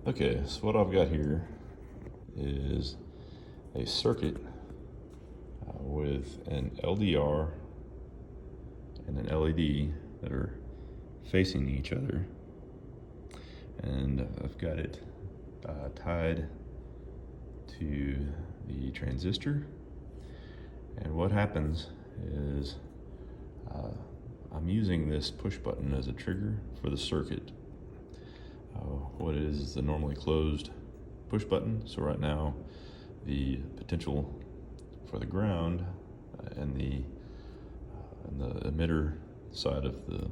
Okay, so what I've got here is a circuit with an LDR and an LED that are facing each other, and I've got it tied to the transistor. And what happens is I'm using this push button as a trigger for the circuit. What it is the normally closed push button. So right now the potential for the ground and the emitter side of the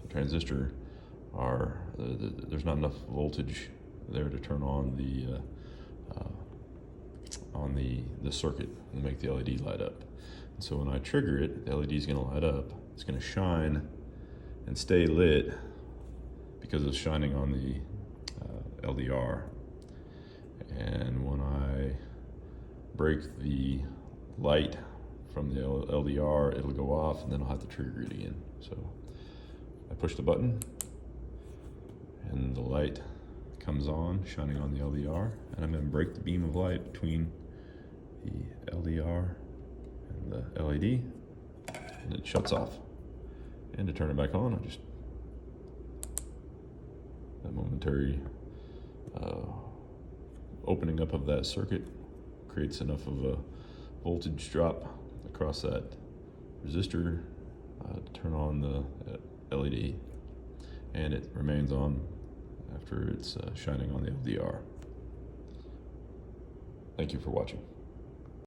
transistor are there's not enough voltage there to turn on the circuit and make the LED light up. And so when I trigger it, the LED is going to light up. It's going to shine and stay lit because it's shining on the LDR. And when I break the light from the LDR, it'll go off, and then I'll have to trigger it again. So I push the button and the light comes on, shining on the LDR, and I'm going to break the beam of light between the LDR and the LED, and it shuts off. And to turn it back on, I just, that momentary opening up of that circuit creates enough of a voltage drop across that resistor to turn on the LED, and it remains on after it's shining on the LDR. Thank you for watching.